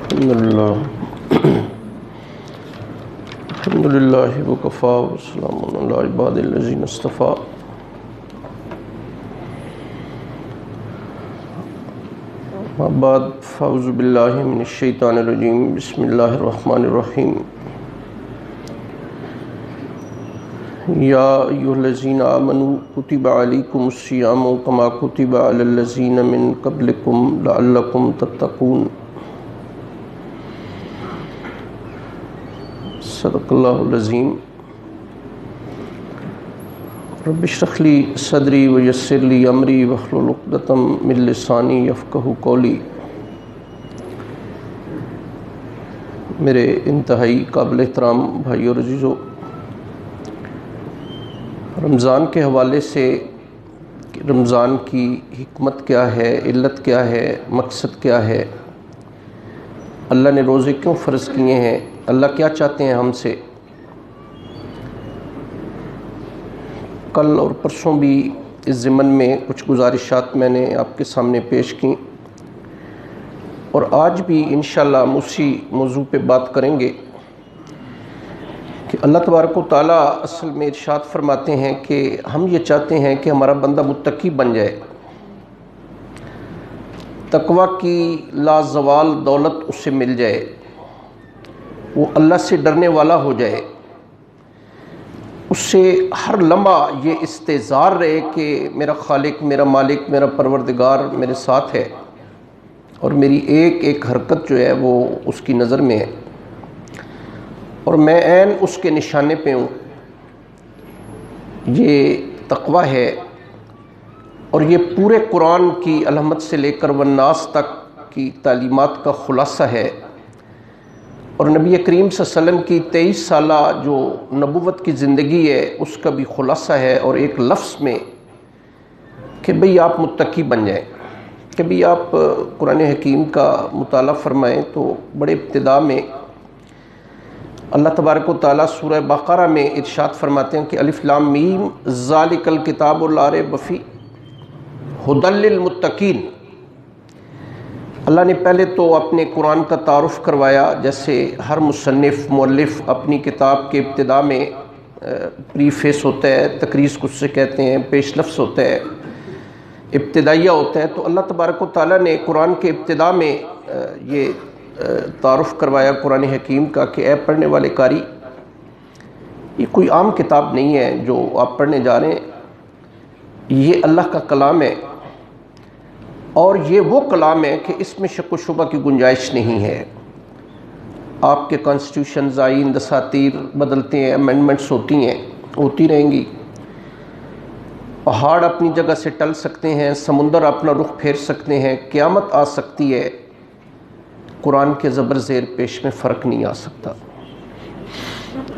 الحمدللہ وکفا وسلام علی عباد الذین اصطفیٰ. اما بعد فاعوذ باللہ من الشیطان الرجیم. بسم اللہ الرحمن الرحیم. یا ایھا الذین آمنوا کتب علیکم الصیام کما کتب علی الذین من قبلکم لعلکم تتقون. صدق اللہ العظیم. رب اشرح لی صدری ویسر لی امری واحلل عقدۃ من لسانی یفقہوا قولی. میرے انتہائی قابل احترام بھائیو اور عزیزو، رمضان کے حوالے سے رمضان کی حکمت کیا ہے، علت کیا ہے، مقصد کیا ہے، اللہ نے روزے کیوں فرض کیے ہیں، اللہ کیا چاہتے ہیں ہم سے. کل اور پرسوں بھی اس ضمن میں کچھ گزارشات میں نے آپ کے سامنے پیش کی، اور آج بھی انشاءاللہ ہم اسی موضوع پہ بات کریں گے کہ اللہ تبارک و تعالیٰ اصل میں ارشاد فرماتے ہیں کہ ہم یہ چاہتے ہیں کہ ہمارا بندہ متقی بن جائے، تقوی کی لازوال دولت اسے مل جائے، وہ اللہ سے ڈرنے والا ہو جائے، اس سے ہر لمحہ یہ استحضار رہے کہ میرا خالق، میرا مالک، میرا پروردگار میرے ساتھ ہے اور میری ایک ایک حرکت جو ہے وہ اس کی نظر میں ہے اور میں عین اس کے نشانے پہ ہوں. یہ تقوی ہے اور یہ پورے قرآن کی الحمد سے لے کر والناس تک کی تعلیمات کا خلاصہ ہے، اور نبی کریم صلی اللہ علیہ وسلم کی 23 سالہ جو نبوت کی زندگی ہے اس کا بھی خلاصہ ہے، اور ایک لفظ میں کہ بھئی آپ متقی بن جائیں. کہ بھئی آپ قرآن حکیم کا مطالعہ فرمائیں تو بڑے ابتدا میں اللہ تبارک و تعالیٰ سورہ بقرہ میں ارشاد فرماتے ہیں کہ الف لام میم ذالک الکتاب لا ریب فیہ ھدی للمتقین. اللہ نے پہلے تو اپنے قرآن کا تعارف کروایا، جیسے ہر مصنف مؤلف اپنی کتاب کے ابتدا میں پریفیس ہوتا ہے، تقریض کچھ سے کہتے ہیں، پیش لفظ ہوتا ہے، ابتدائیہ ہوتا ہے. تو اللہ تبارک و تعالیٰ نے قرآن کے ابتدا میں یہ تعارف کروایا قرآن حکیم کا کہ اے پڑھنے والے قاری، یہ کوئی عام کتاب نہیں ہے جو آپ پڑھنے جا رہے ہیں، یہ اللہ کا کلام ہے، اور یہ وہ کلام ہے کہ اس میں شک و شبہ کی گنجائش نہیں ہے. آپ کے کانسٹیٹیوشنز، آئین، دساتیر بدلتے ہیں، امینڈمنٹس ہوتی رہیں گی، پہاڑ اپنی جگہ سے ٹل سکتے ہیں، سمندر اپنا رخ پھیر سکتے ہیں، قیامت آ سکتی ہے، قرآن کے زبر زیر پیش میں فرق نہیں آ سکتا.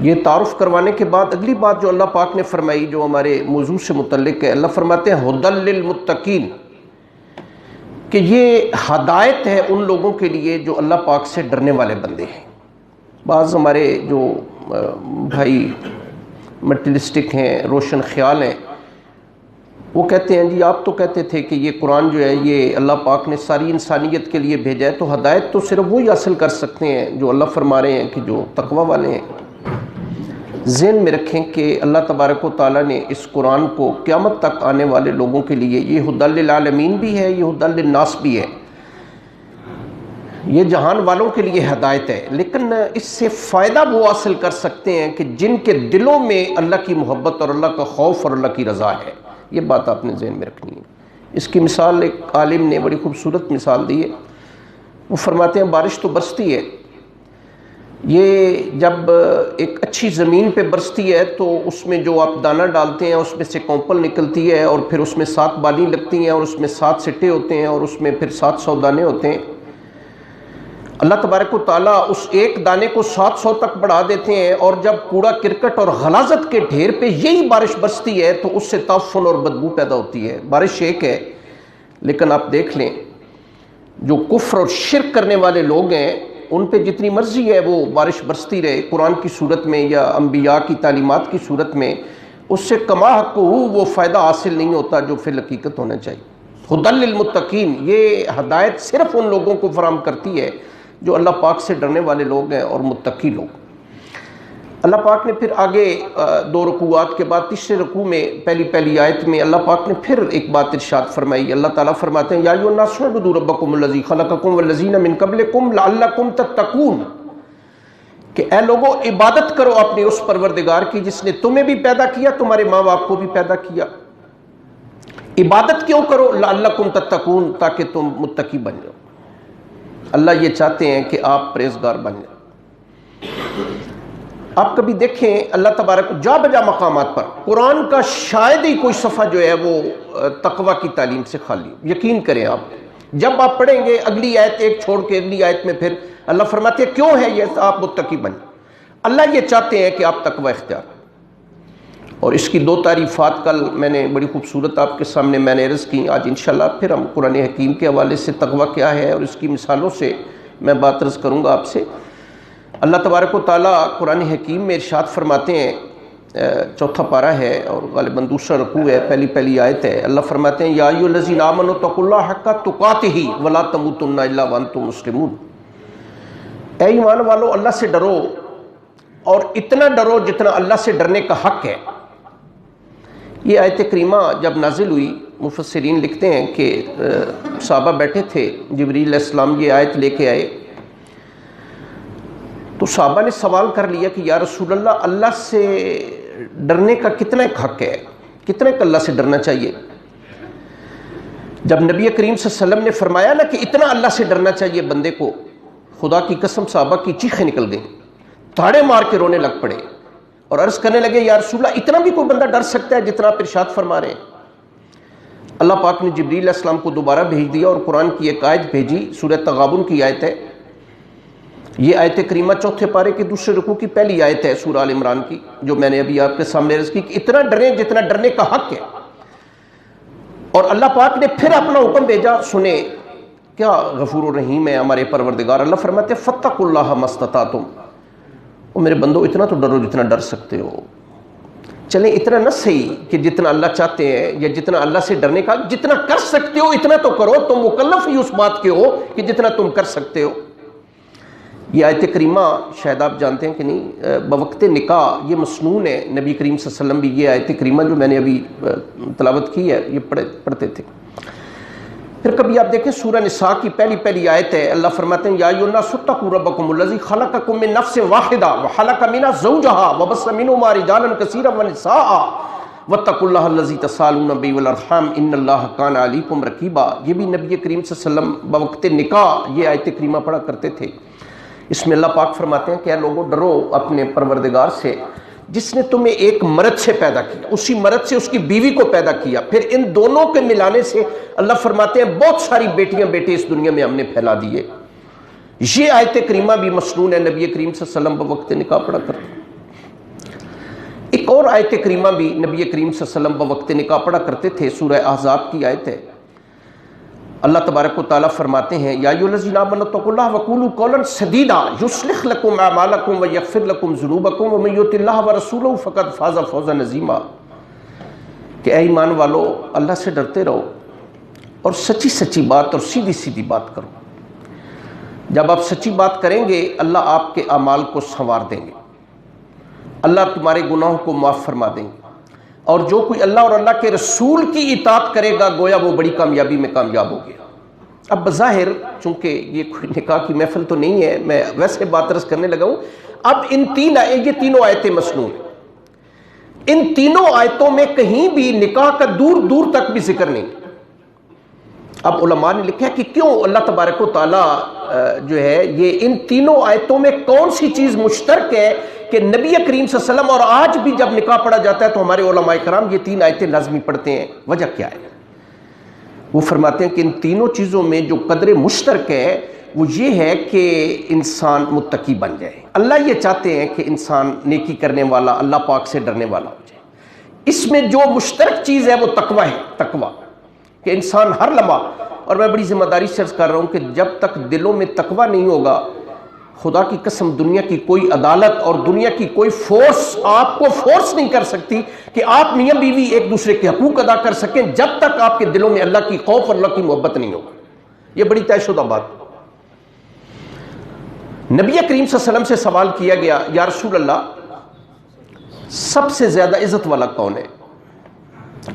یہ تعارف کروانے کے بعد اگلی بات جو اللہ پاک نے فرمائی، جو ہمارے موضوع سے متعلق ہے، اللہ فرماتے ہیں ھدی للمتقین، کہ یہ ہدایت ہے ان لوگوں کے لیے جو اللہ پاک سے ڈرنے والے بندے ہیں. بعض ہمارے جو بھائی مٹیریلسٹک ہیں، روشن خیال ہیں، وہ کہتے ہیں جی آپ تو کہتے تھے کہ یہ قرآن جو ہے یہ اللہ پاک نے ساری انسانیت کے لیے بھیجا ہے، تو ہدایت تو صرف وہی حاصل کر سکتے ہیں جو اللہ فرما رہے ہیں کہ جو تقوی والے ہیں. ذہن میں رکھیں کہ اللہ تبارک و تعالیٰ نے اس قرآن کو قیامت تک آنے والے لوگوں کے لیے یہ ھدی للعالمین بھی ہے، یہ ھدی للناس بھی ہے، یہ جہان والوں کے لیے ہدایت ہے. لیکن اس سے فائدہ وہ حاصل کر سکتے ہیں کہ جن کے دلوں میں اللہ کی محبت اور اللہ کا خوف اور اللہ کی رضا ہے. یہ بات آپ نے ذہن میں رکھنی ہے. اس کی مثال ایک عالم نے بڑی خوبصورت مثال دی ہے. وہ فرماتے ہیں بارش تو برستی ہے، یہ جب ایک اچھی زمین پہ برستی ہے تو اس میں جو آپ دانہ ڈالتے ہیں اس میں سے کونپل نکلتی ہے، اور پھر اس میں 7 بالیں لگتی ہیں، اور اس میں 7 سٹے ہوتے ہیں، اور اس میں پھر 700 دانے ہوتے ہیں. اللہ تبارک و تعالیٰ اس ایک دانے کو 700 تک بڑھا دیتے ہیں، اور جب کوڑا کرکٹ اور غلاظت کے ڈھیر پہ یہی بارش برستی ہے تو اس سے تعفن اور بدبو پیدا ہوتی ہے. بارش ایک ہے، لیکن آپ دیکھ لیں جو کفر اور شرک کرنے والے لوگ ہیں ان پہ جتنی مرضی ہے وہ بارش برستی رہے قرآن کی صورت میں یا انبیاء کی تعلیمات کی صورت میں، اس سے کما حق وہ فائدہ حاصل نہیں ہوتا جو فی الحقیقت ہونا چاہیے. ھدی للمتقین، یہ ہدایت صرف ان لوگوں کو فراہم کرتی ہے جو اللہ پاک سے ڈرنے والے لوگ ہیں اور متقی لوگ۔ اللہ پاک نے پھر آگے 2 رکوعات کے بعد تیسرے رکوع میں پہلی آیت میں اللہ پاک نے پھر ایک بات ارشاد فرمائی۔ اللہ تعالیٰ فرماتے ہیں یا ایھا الناس اعبدوا ربکم الذی خلقکم والذین من قبلکم لعلکم تتقون، کہ اے لوگو عبادت کرو اپنے اس پروردگار کی جس نے تمہیں بھی پیدا کیا، تمہارے ماں باپ کو بھی پیدا کیا۔ عبادت کیوں کرو؟ لعلکم تتقون، تاکہ تم متقی بن جاؤ۔ اللہ یہ چاہتے ہیں کہ آپ پرہیزگار بن جاؤ۔ آپ کبھی دیکھیں اللہ تبارک جا بجا مقامات پر قرآن کا شاید ہی کوئی صفحہ جو ہے وہ تقوی کی تعلیم سے خالی، یقین کریں آپ جب آپ پڑھیں گے اگلی آیت ایک چھوڑ کے اگلی آیت میں پھر اللہ فرماتے ہیں کیوں ہے یہ آپ متقی بنیں۔ اللہ یہ چاہتے ہیں کہ آپ تقوی اختیار، اور اس کی 2 تعریفات کل میں نے بڑی خوبصورت آپ کے سامنے میں نے عرض کی۔ آج انشاءاللہ پھر ہم قرآن حکیم کے حوالے سے تقوی کیا ہے اور اس کی مثالوں سے میں بات عرض کروں گا آپ سے۔ اللہ تبارک و تعالیٰ قرآن حکیم میں ارشاد فرماتے ہیں، 4 پارہ ہے اور غالباً 2 رکوع ہے، پہلی آیت ہے۔ اللہ فرماتے ہیں یا ایھا الذین آمنوا اتقوا اللہ حق تقاتہ ولا تموتن الا وانتم مسلمون، اے ایمان والو اللہ سے ڈرو اور اتنا ڈرو جتنا اللہ سے ڈرنے کا حق ہے۔ یہ آیت کریمہ جب نازل ہوئی، مفسرین لکھتے ہیں کہ صحابہ بیٹھے تھے، جبریل علیہ السلام یہ آیت لے کے آئے تو صحابہ نے سوال کر لیا کہ یا رسول اللہ، اللہ سے ڈرنے کا کتنا ایک حق ہے، کتنا ایک اللہ سے ڈرنا چاہیے؟ جب نبی کریم صلی اللہ علیہ وسلم نے فرمایا نا کہ اتنا اللہ سے ڈرنا چاہیے بندے کو، خدا کی قسم صحابہ کی چیخیں نکل گئیں، تھاڑے مار کے رونے لگ پڑے اور عرض کرنے لگے یا رسول اللہ اتنا بھی کوئی بندہ ڈر سکتا ہے جتنا آپ ارشاد فرما رہے ہیں؟ اللہ پاک نے جبریل علیہ السلام کو دوبارہ بھیج دیا اور قرآن کی ایک آیت بھیجی، سورہ تغابن کی آیت ہے۔ یہ آیت کریمہ 4 پارے کے 2 رکوع کی پہلی آیت ہے سورہ آل عمران کی، جو میں نے ابھی آپ کے سامنے عرض کی کہ اتنا ڈریں جتنا ڈرنے کا حق ہے۔ اور اللہ پاک نے پھر اپنا حکم بھیجا، سنے کیا غفور الرحیم ہے ہمارے پروردگار۔ اللہ فرماتے ہیں فاتقوا اللہ ما استطعتم، او میرے بندو اتنا تو ڈرو جتنا ڈر سکتے ہو۔ چلیں اتنا نہ صحیح کہ جتنا اللہ چاہتے ہیں یا جتنا اللہ سے ڈرنے کا، جتنا کر سکتے ہو اتنا تو کرو، تم مکلف ہی اس بات کے ہو کہ جتنا تم کر سکتے ہو۔ یہ آیت کریمہ شاید آپ جانتے ہیں کہ نہیں، بوقت نکاح یہ مسنون ہے، نبی کریم صلی اللہ علیہ وسلم بھی یہ آیت کریمہ جو میں نے ابھی تلاوت کی ہے یہ پڑھتے تھے۔ پھر کبھی آپ دیکھیں سورہ نساء کی پہلی آیت ہے، اللہ فرماتے ہیں یا ایھا الناس اتقوا ربکم الذی خلقکم من نفس واحدہ وخلق منھا زوجھا وبث منھما رجالا کثیرا ونساء واتقوا اللہ الذی تساءلون بہ والارحام ان اللہ کان علیکم رقیبا۔ یہ بھی نبی کریم صلی اللہ علیہ وسلم بوقت نکاح یہ آیت کریمہ پڑھا کرتے تھے۔ اس میں اللہ پاک فرماتے ہیں کہ اے لوگوں ڈرو اپنے پروردگار سے جس نے تمہیں ایک مرد سے پیدا کیا، اسی مرد سے اس کی بیوی کو پیدا کیا، پھر ان دونوں کے ملانے سے اللہ فرماتے ہیں بہت ساری بیٹیاں بیٹے اس دنیا میں ہم نے پھیلا دیے۔ یہ آیت کریمہ بھی مسنون ہے، نبی کریم صلی اللہ علیہ وسلم بوقت نکاح پڑھا کرتے۔ ایک اور آیت کریمہ بھی نبی کریم صلی اللہ علیہ وسلم بوقت نکاح پڑھا کرتے تھے، سورہ احزاب کی آیت ہے۔ اللہ تبارک و تعالیٰ فرماتے ہیں یا ایھا الذین آمنوا اتقوا اللہ وقولوا قولا سدیدا یصلح لکم اعمالکم ویغفر لکم ذنوبکم ومن یطع اللہ ورسولہ فقد فاز فوزا عظیما، کہ اے ایمان والو اللہ سے ڈرتے رہو اور سچی سچی بات اور سیدھی سیدھی بات کرو۔ جب آپ سچی بات کریں گے اللہ آپ کے اعمال کو سنوار دیں گے، اللہ تمہارے گناہوں کو معاف فرما دیں گے، اور جو کوئی اللہ اور اللہ کے رسول کی اطاعت کرے گا گویا وہ بڑی کامیابی میں کامیاب ہو گیا۔ اب بظاہر چونکہ یہ کوئی نکاح کی محفل تو نہیں ہے، میں ویسے بات عرض کرنے لگا ہوں۔ اب یہ تینوں آیتیں مسنون ہیں، ان تینوں آیتوں میں کہیں بھی نکاح کا دور دور تک بھی ذکر نہیں۔ اب علماء نے لکھا ہے کہ کیوں اللہ تبارک و تعالیٰ جو ہے یہ ان تینوں آیتوں میں کون سی چیز مشترک ہے کہ نبی کریم صلی اللہ علیہ وسلم اور آج بھی جب نکاح پڑھا جاتا ہے تو ہمارے علماء کرام یہ 3 آیتیں لازمی پڑھتے ہیں۔ وجہ کیا ہے؟ وہ فرماتے ہیں کہ ان تینوں چیزوں میں جو قدر مشترک ہے وہ یہ ہے کہ انسان متقی بن جائے۔ اللہ یہ چاہتے ہیں کہ انسان نیکی کرنے والا، اللہ پاک سے ڈرنے والا ہو جائے۔ اس میں جو مشترک چیز ہے وہ تقوی ہے، تقوی کہ انسان ہر لمحہ، اور میں بڑی ذمہ داری سے عرض کر رہا ہوں کہ جب تک دلوں میں تقوی نہیں ہوگا، خدا کی قسم دنیا کی کوئی عدالت اور دنیا کی کوئی فورس آپ کو فورس نہیں کر سکتی کہ آپ میاں بیوی ایک دوسرے کے حقوق ادا کر سکیں جب تک آپ کے دلوں میں اللہ کی خوف اور اللہ کی محبت نہیں ہوگا۔ یہ بڑی طے شدہ بات۔ نبی کریم صلی اللہ علیہ وسلم سے سوال کیا گیا یا رسول اللہ سب سے زیادہ عزت والا کون ہے؟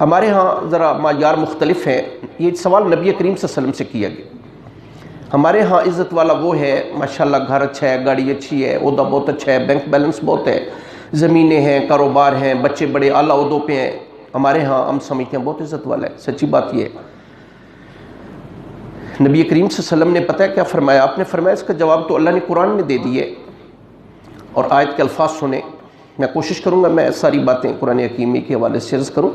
ہمارے ہاں ذرا معیار مختلف ہیں، یہ سوال نبی کریم صلی اللہ علیہ وسلم سے کیا گیا۔ ہمارے ہاں عزت والا وہ ہے ماشاءاللہ گھر اچھا ہے، گاڑی اچھی ہے، عہدہ بہت اچھا ہے، بینک بیلنس بہت ہے، زمینیں ہیں، کاروبار ہیں، بچے بڑے اعلیٰ عہدوں پہ ہیں۔ ہمارے ہاں ہم سمجھتے ہیں بہت عزت والا ہے۔ سچی بات یہ ہے نبی کریم صلی اللہ علیہ وسلم نے پتہ ہے کیا فرمایا؟ آپ نے فرمایا اس کا جواب تو اللہ نے قرآن میں دے دیے، اور آیت کے الفاظ سنیں۔ میں کوشش کروں گا میں ساری باتیں قرآن حکیم کے حوالے سے عرض کروں۔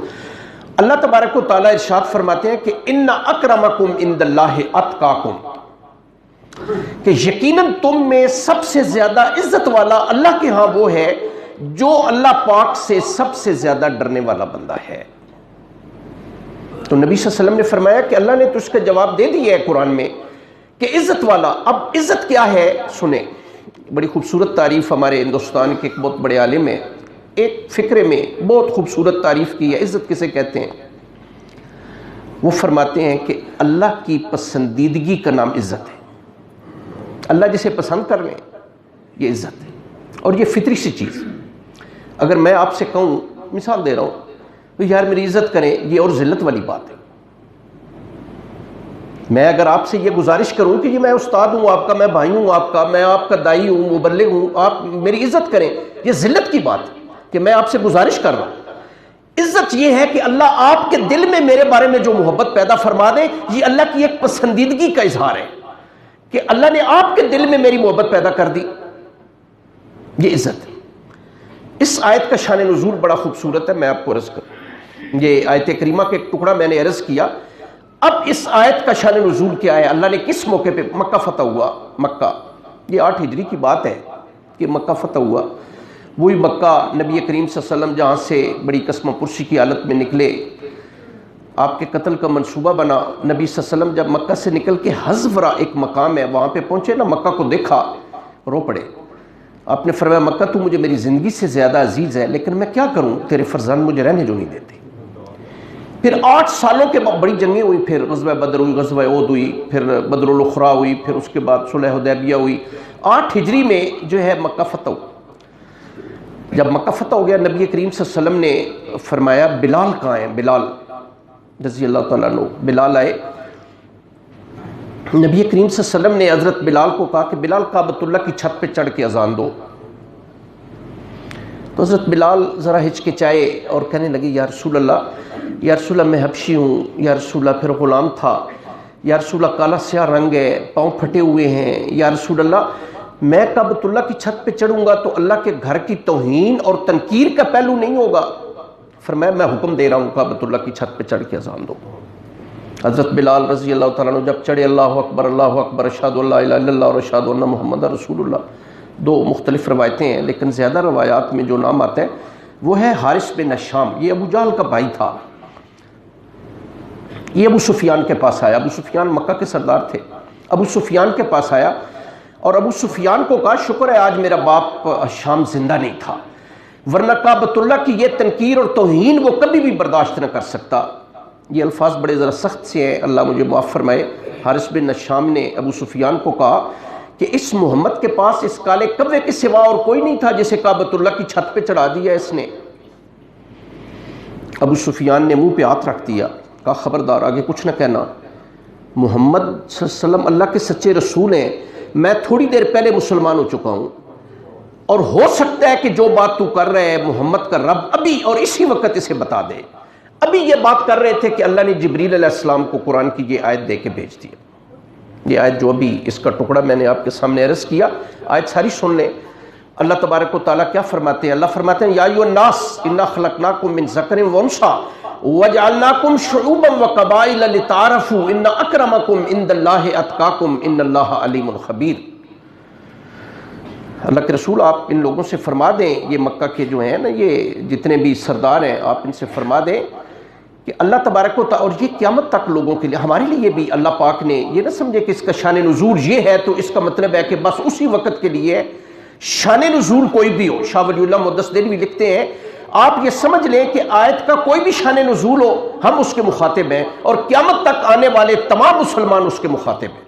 اللہ تبارک و تعالیٰ ارشاد فرماتے ہیں کہ ان اکرمکم عند اللہ اتقاکم، کہ یقیناً تم میں سب سے زیادہ عزت والا اللہ کے ہاں وہ ہے جو اللہ پاک سے سب سے زیادہ ڈرنے والا بندہ ہے۔ تو نبی صلی اللہ علیہ وسلم نے فرمایا کہ اللہ نے تو اس کا جواب دے دیا ہے قرآن میں کہ عزت والا۔ اب عزت کیا ہے سنیں، بڑی خوبصورت تعریف ہمارے ہندوستان کے ایک بہت بڑے عالم ہیں، ایک فقرے میں بہت خوبصورت تعریف کی ہے عزت کسے کہتے ہیں۔ وہ فرماتے ہیں کہ اللہ کی پسندیدگی کا نام عزت ہے۔ اللہ جسے پسند کر لیں یہ عزت ہے، اور یہ فطری سی چیز۔ اگر میں آپ سے کہوں، مثال دے رہا ہوں، تو یار میری عزت کریں، یہ اور ذلت والی بات ہے۔ میں اگر آپ سے یہ گزارش کروں کہ یہ میں استاد ہوں آپ کا، میں بھائی ہوں آپ کا، میں آپ کا دائی ہوں، مبلغ ہوں، آپ میری عزت کریں، یہ ذلت کی بات ہے کہ میں آپ سے گزارش کر رہا ہوں۔ عزت یہ ہے کہ اللہ آپ کے دل میں میرے بارے میں جو محبت پیدا فرما دے، یہ اللہ کی ایک پسندیدگی کا اظہار ہے کہ اللہ نے آپ کے دل میں میری محبت پیدا کر دی، یہ عزت ہے۔ اس آیت کا شان نزول بڑا خوبصورت ہے، میں آپ کو عرض کروں۔ یہ آیت کریمہ کا ایک ٹکڑا میں نے عرض کیا۔ اب اس آیت کا شان نزول کیا ہے؟ اللہ نے کس موقع پہ مکہ فتح ہوا؟ مکہ، یہ 8 ہجری کی بات ہے کہ مکہ فتح ہوا۔ وہی مکہ نبی کریم صلی اللہ علیہ وسلم جہاں سے بڑی قسم پرسی کی حالت میں نکلے، آپ کے قتل کا منصوبہ بنا۔ نبی صلی اللہ علیہ وسلم جب مکہ سے نکل کے حزورہ ایک مقام ہے وہاں پہ پہنچے نا، مکہ کو دیکھا، رو پڑے۔ آپ نے فرمایا مکہ تو مجھے میری زندگی سے زیادہ عزیز ہے، لیکن میں کیا کروں، تیرے فرزند مجھے رہنے جو نہیں دیتے۔ پھر 8 سالوں کے بعد بڑی جنگیں ہوئی، پھر غزوہ بدر ہوئی، غزوہ احد ہوئی، پھر بدر الاخری ہوئی، پھر اس کے بعد صلح حدیبیہ ہوئی۔ 8 ہجری میں جو ہے مکہ فتح ہوا۔ جب مکہ فتح ہو گیا، نبی کریم صلی اللہ علیہ وسلم نے فرمایا بلال کہاں ہیں؟ بلال رضی اللہ تعالیٰ عنہ، بلال آئے۔ نبی کریم صلی اللہ علیہ وسلم نے حضرت بلال کو کہا کہ بلال کعبۃ اللہ کی چھت پہ چڑھ کے اذان دو۔ تو حضرت بلال ذرا ہچکچائے اور کہنے لگے یا رسول اللہ میں حبشی ہوں، یا رسول اللہ پھر غلام تھا، یا رسول اللہ کالا سیاہ رنگ ہے، پاؤں پھٹے ہوئے ہیں، یا رسول اللہ میں کعبۃ اللہ کی چھت پہ چڑھوں گا تو اللہ کے گھر کی توہین اور تنکیر کا پہلو نہیں ہوگا؟ فرمایا میں حکم دے رہا ہوں کعبۃ اللہ کی چھت پہ چڑھ کے اذان دو۔ حضرت بلال رضی اللہ تعالیٰ عنہ جب چڑھے، اللہ اکبر اشہد ان لا الہ الا اللہ اور اشہد ان محمد رسول اللہ، 2 مختلف روایتیں ہیں، لیکن زیادہ روایات میں جو نام آتا ہے وہ ہے حارث بن ہشام۔ یہ ابو جہل کا بھائی تھا، یہ ابو سفیان کے پاس آیا۔ ابو سفیان مکہ کے سردار تھے۔ ابو سفیان کے پاس آیا اور ابو سفیان کو کہا شکر ہے آج میرا باپ ہشام زندہ نہیں تھا، ورنہ کعبۃ اللہ کی یہ تنکیر اور توہین وہ کبھی بھی برداشت نہ کر سکتا۔ یہ الفاظ بڑے ذرا سخت سے ہیں، اللہ مجھے معاف فرمائے۔ حارث بن ہشام نے ابو سفیان کو کہا کہ اس محمد کے پاس اس کالے کوے کے سوا اور کوئی نہیں تھا جسے کعبۃ اللہ کی چھت پہ چڑھا دیا اس نے۔ ابو سفیان نے منہ پہ ہاتھ رکھ دیا، کہا خبردار آگے کچھ نہ کہنا، محمد صلی اللہ علیہ وسلم اللہ کے سچے رسول ہیں، میں تھوڑی دیر پہلے مسلمان ہو چکا ہوں، اور ہو سکتا ہے کہ جو بات تو کر رہے ہے محمد کا رب ابھی اور اسی وقت اسے بتا دے۔ ابھی یہ بات کر رہے تھے کہ اللہ نے جبریل علیہ السلام کو قرآن کی یہ آیت دے کے بھیج دیا۔ یہ آیت جو ابھی اس کا ٹکڑا میں نے آپ کے سامنے عرض کیا، آیت ساری سن لیں۔ اللہ تبارک و تعالیٰ کیا فرماتے ہیں؟ اللہ فرماتے ہیں یا ایھا الناس انا خلقناکم من ذکر و انثی وجعلناکم شعوبا وقبائل لتعارفوا ان اکرمکم عند اللہ اتقاکم ان اللہ علیم خبیر۔ اللہ کے رسول آپ ان لوگوں سے فرما دیں، یہ مکہ کے جو ہیں نا یہ جتنے بھی سردار ہیں، آپ ان سے فرما دیں کہ اللہ تبارک و تعالیٰ، اور یہ قیامت تک لوگوں کے لیے ہمارے لیے بھی اللہ پاک نے یہ نہ سمجھے کہ اس کا شان نزول یہ ہے تو اس کا مطلب ہے کہ بس اسی وقت کے لیے شان نزول کوئی بھی ہو۔ شاہ ولی اللہ محدث دہلوی لکھتے ہیں آپ یہ سمجھ لیں کہ آیت کا کوئی بھی شان نزول ہو ہم اس کے مخاطب ہیں، اور قیامت تک آنے والے تمام مسلمان اس کے مخاطب ہیں۔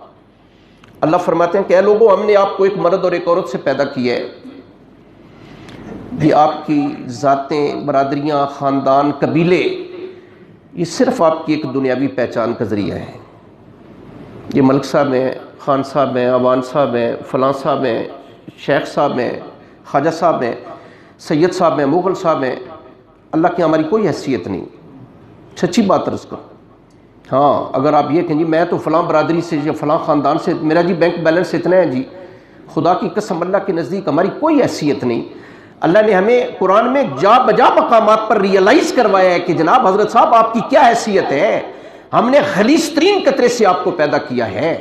اللہ فرماتے ہیں کہ اے لوگوں، ہم نے آپ کو ایک مرد اور ایک عورت سے پیدا کیا ہے. یہ آپ کی ذاتیں، برادریاں، خاندان، قبیلے، یہ صرف آپ کی ایک دنیاوی پہچان کا ذریعہ ہے. یہ ملک صاحب ہیں، خان صاحب ہیں، عوان صاحب ہیں، فلاں صاحب ہیں، شیخ صاحب ہیں، خواجہ صاحب ہیں، سید صاحب ہیں، مغل صاحب ہیں. اللہ کی ہماری کوئی حیثیت نہیں. سچی بات عرض کرو. ہاں اگر آپ یہ کہیں جی میں تو فلاں برادری سے یا فلاں خاندان سے، میرا جی بینک بیلنس اتنا ہے، جی خدا کی قسم اللہ کے نزدیک ہماری کوئی حیثیت نہیں. اللہ نے ہمیں قرآن میں جا بجا مقامات پر ریئلائز کروایا ہے کہ جناب حضرت صاحب آپ کی کیا حیثیت ہے. ہم نے خلیص ترین قطرے سے آپ کو پیدا کیا ہے.